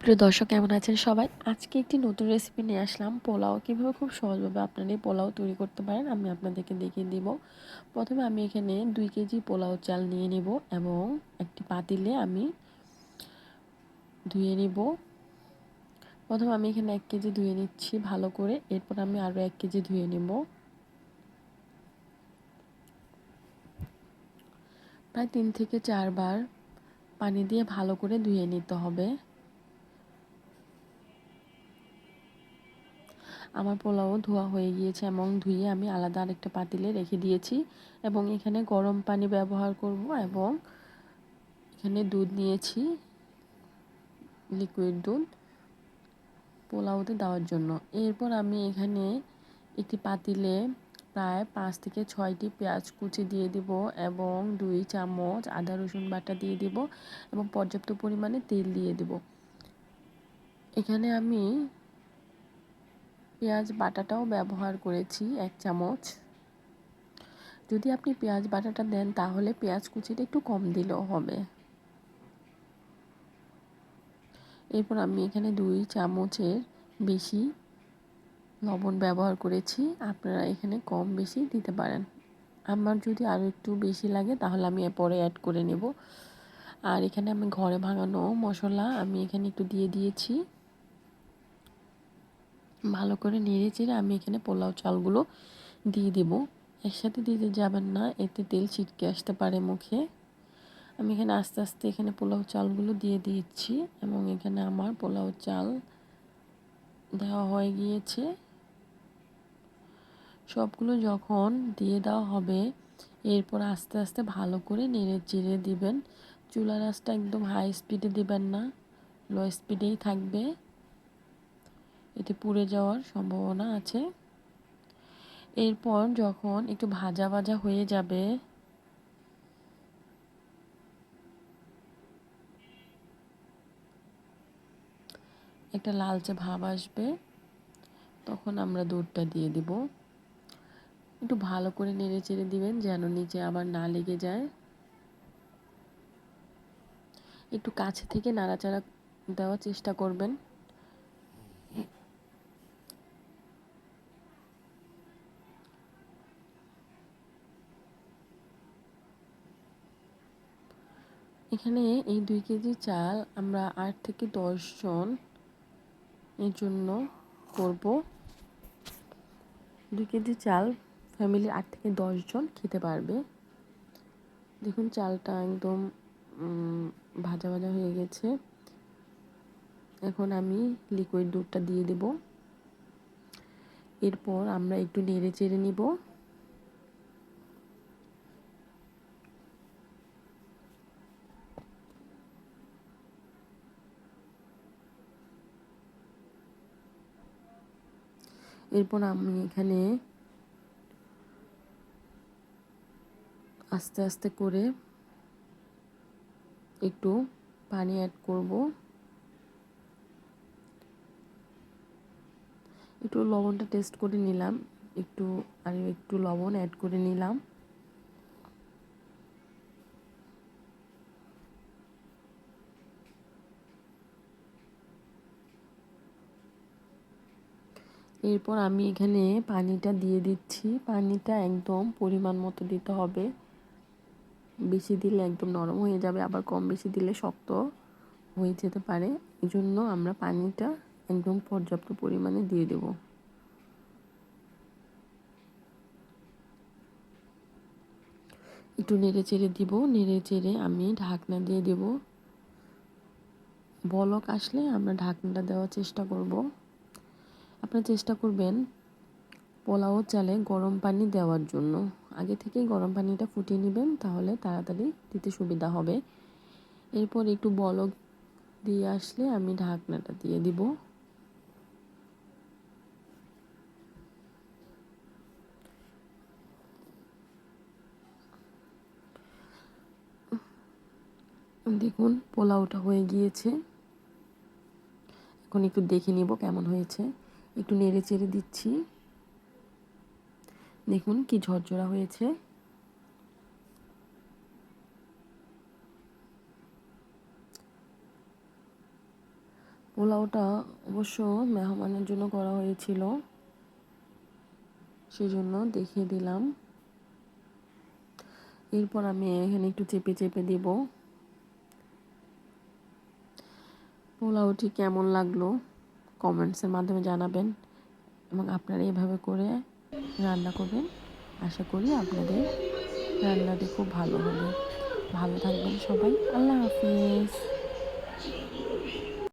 প্রিয় দর্শক, কেমন আছেন সবাই? আজকে একটি নতুন রেসিপি নিয়ে আসলাম। পোলাও কিভাবে খুব সহজভাবে আপনারা এই পোলাও তৈরি করতে পারেন আমি আপনাদেরকে দেখিয়ে দিব। প্রথমে আমি এখানে 2 কেজি পোলাও চাল নিয়ে নিব এবং একটি পাতিলে আমি ধুয়ে নিব। প্রথমে আমি এখানে 1 কেজি ধুয়ে নিচ্ছি ভালো করে, এরপর আমি আরও 1 কেজি ধুয়ে নিব। প্রায় 3 থেকে 4 বার পানি দিয়ে ভালো করে ধুয়ে নিতে হবে। আমার পোলাও ধোয়া হয়ে গিয়েছে এবং ধুয়ে আমি আলাদা আরেকটা পাতিলে রেখে দিয়েছি এবং এখানে গরম পানি ব্যবহার করব এবং এখানে দুধ নিয়েছি, লিকুইড দুধ পোলাওতে দেওয়ার জন্য। এরপর আমি এখানে একটি পাতিলে প্রায় 5 থেকে 6টি পেঁয়াজ কুচি দিয়ে দিব এবং 2 চামচ আদা রসুন বাটা দিয়ে দিব এবং পর্যাপ্ত পরিমাণে তেল দিয়ে দিব। এখানে আমি পেঁয়াজ বাটাটাও ব্যবহার করেছি 1 চামচ। যদি আপনি পেঁয়াজ বাটাটা দেন তাহলে পেঁয়াজ কুচিটা একটু কম দিলেও হবে। এরপর আমি এখানে 2 চামচের বেশি লবণ ব্যবহার করেছি, আপনারা এখানে কম বেশি দিতে পারেন। আমার যদি আরও একটু বেশি লাগে তাহলে আমি এরপরে অ্যাড করে নেব। আর এখানে আমি ঘরে ভাঙানো মশলা আমি এখানে একটু দিয়ে দিয়েছি। ভালো করে নেড়ে চেড়ে আমি এখানে পোলাও চালগুলো দিয়ে দেব। একসাথে দিতে যাবেন না, এতে তেল ছিটকে আসতে পারে মুখে। আমি এখানে আস্তে আস্তে এখানে পোলাও চালগুলো দিয়ে দিচ্ছি এবং এখানে আমার পোলাও চাল দেওয়া হয়ে গিয়েছে। সবগুলো যখন দিয়ে দেওয়া হবে এরপর আস্তে আস্তে ভালো করে নেড়ে চেড়ে দিবেন। চুলার আঁচটা একদম হাই স্পিডে দিবেন না, লো স্পিডেই থাকবে, এতে পুড়ে যাওয়ার সম্ভাবনা আছে। এরপর যখন একটু ভাজা ভাজা হয়ে যাবে একটা লালচে ভাব আসবে তখন আমরা দুধটা দিয়ে দিব। একটু ভালো করে নেড়ে চেড়ে দিবেন যেন নিচে আবার না লেগে যায়। একটু কাছে থেকে নাড়াচাড়া দেওয়ার চেষ্টা করবেন। এখানে এই 2 কেজি চাল আমরা 8 থেকে 10 জন এর জন্য করব। 2 কেজি চাল ফ্যামিলির 8 থেকে 10 জন খেতে পারবে। দেখুন চালটা একদম ভাজা ভাজা হয়ে গেছে। এখন আমি লিকুইড দুধটা দিয়ে দেব। এরপর আমরা একটু নেড়ে চেড়ে নিব। এরপর আমি এখানে আস্তে আস্তে করে একটু পানি অ্যাড করব। একটু লবণটা টেস্ট করে নিলাম, একটু লবণ অ্যাড করে নিলাম। এরপর আমি এখানে পানিটা দিয়ে দিচ্ছি। পানিটা একদম পরিমাণ মতো দিতে হবে, বেশি দিলে একদম নরম হয়ে যাবে, আবার কম বেশি দিলে শক্ত হয়ে যেতে পারে। এই জন্য আমরা পানিটা একদম পর্যাপ্ত পরিমাণে দিয়ে দেব। একটু নেড়ে চেড়ে দিব, নেড়ে চেড়ে আমি ঢাকনা দিয়ে দেব। বলক আসলে আমরা ঢাকনাটা দেওয়ার চেষ্টা করব। আপনারা চেষ্টা করবেন পোলাও চালে গরম পানি দেওয়ার জন্য। আগে থেকেই গরম পানিটা ফুটিয়ে নেবেন, তাহলে তাড়াতাড়ি দিতে সুবিধা হবে। এরপর একটু বলক দিয়ে আসলে আমি ঢাকনাটা দিয়ে দিব। দেখুন পোলাওটা হয়ে গিয়েছে। এখন একটু দেখে নিব কেমন হয়েছে। একটু নেড়ে চেড়ে দিচ্ছি। দেখুন কি ঝরঝরা হয়েছে। পোলাওটা অবশ্য মেহমানের জন্য করা হয়েছিল, সেজন্য দেখিয়ে দিলাম। এরপর আমি এখানে একটু চেপে চেপে দিব। পোলাওটি কেমন লাগলো কমেন্টসের মাধ্যমে জানাবেন এবং আপনারা এভাবে করে রান্না করবেন। আশা করি আপনাদের রান্নাটি খুব ভালো হবে। ভালো থাকবেন সবাই। আল্লাহ হাফিজ।